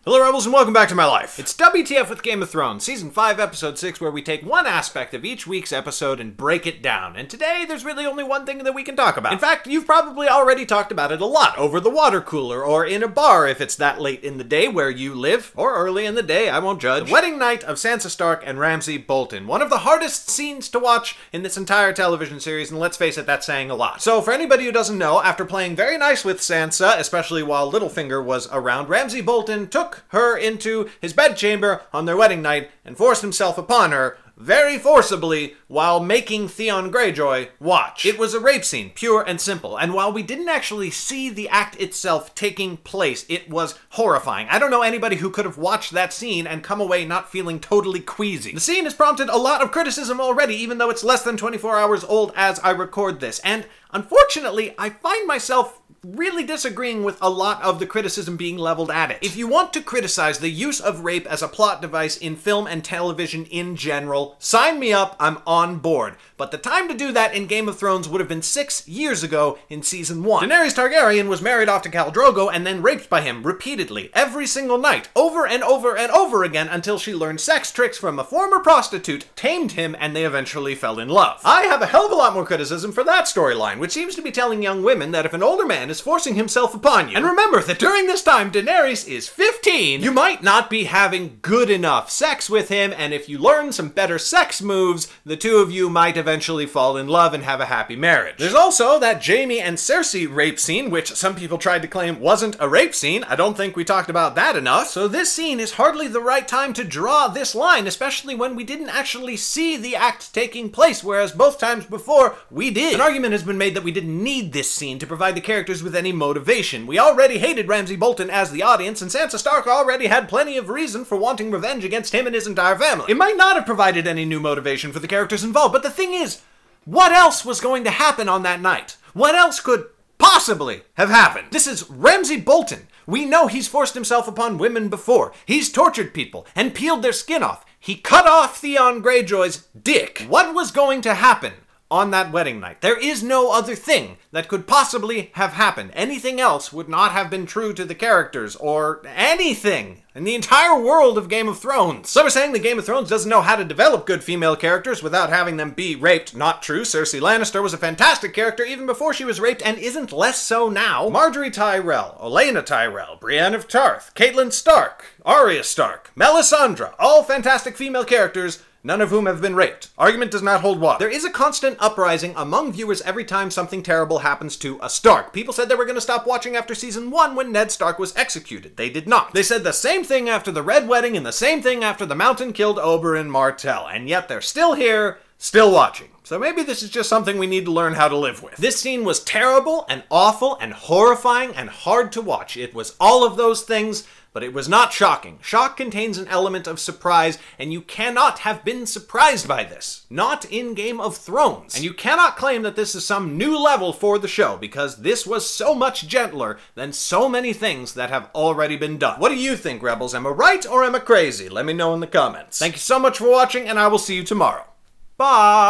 Hello Rebels and welcome back to my life. It's WTF with Game of Thrones, Season 5, Episode 6, where we take one aspect of each week's episode and break it down. And today, there's really only one thing that we can talk about. In fact, you've probably already talked about it a lot, over the water cooler, or in a bar if it's that late in the day where you live, or early in the day, I won't judge. The wedding night of Sansa Stark and Ramsay Bolton. One of the hardest scenes to watch in this entire television series, and let's face it, that's saying a lot. So for anybody who doesn't know, after playing very nice with Sansa, especially while Littlefinger was around, Ramsay Bolton took her into his bedchamber on their wedding night and forced himself upon her very forcibly while making Theon Greyjoy watch. It was a rape scene, pure and simple, and while we didn't actually see the act itself taking place, it was horrifying. I don't know anybody who could have watched that scene and come away not feeling totally queasy. The scene has prompted a lot of criticism already, even though it's less than 24 hours old as I record this, and unfortunately, I find myself really disagreeing with a lot of the criticism being leveled at it. If you want to criticize the use of rape as a plot device in film and television in general, sign me up, I'm on board. But the time to do that in Game of Thrones would have been 6 years ago in Season 1. Daenerys Targaryen was married off to Khal Drogo and then raped by him repeatedly, every single night, over and over and over again until she learned sex tricks from a former prostitute, tamed him, and they eventually fell in love. I have a hell of a lot more criticism for that storyline, which seems to be telling young women that if an older man is forcing himself upon you, and remember that during this time Daenerys is 15, you might not be having good enough sex with him, and if you learn some better sex moves, the two of you might eventually fall in love and have a happy marriage. There's also that Jaime and Cersei rape scene, which some people tried to claim wasn't a rape scene. I don't think we talked about that enough. So this scene is hardly the right time to draw this line, especially when we didn't actually see the act taking place, whereas both times before, we did. An argument has been made that we didn't need this scene to provide the characters with any motivation. We already hated Ramsay Bolton as the audience, and Sansa Stark already had plenty of reason for wanting revenge against him and his entire family. It might not have provided any new motivation for the characters involved, but the thing is, what else was going to happen on that night? What else could possibly have happened? This is Ramsay Bolton. We know he's forced himself upon women before. He's tortured people and peeled their skin off. He cut off Theon Greyjoy's dick. What was going to happen on that wedding night? There is no other thing that could possibly have happened. Anything else would not have been true to the characters, or anything in the entire world of Game of Thrones. Some are saying that Game of Thrones doesn't know how to develop good female characters without having them be raped. Not true. Cersei Lannister was a fantastic character even before she was raped, and isn't less so now. Margaery Tyrell, Olenna Tyrell, Brienne of Tarth, Catelyn Stark, Arya Stark, Melisandre, all fantastic female characters, none of whom have been raped. Argument does not hold water. There is a constant uprising among viewers every time something terrible happens to a Stark. People said they were going to stop watching after Season 1 when Ned Stark was executed. They did not. They said the same thing after the Red Wedding and the same thing after the Mountain killed Oberyn Martell, and yet they're still here, still watching. So maybe this is just something we need to learn how to live with. This scene was terrible and awful and horrifying and hard to watch. It was all of those things, but it was not shocking. Shock contains an element of surprise, and you cannot have been surprised by this. Not in Game of Thrones. And you cannot claim that this is some new level for the show, because this was so much gentler than so many things that have already been done. What do you think, Rebels? Am I right or am I crazy? Let me know in the comments. Thank you so much for watching, and I will see you tomorrow. Bye!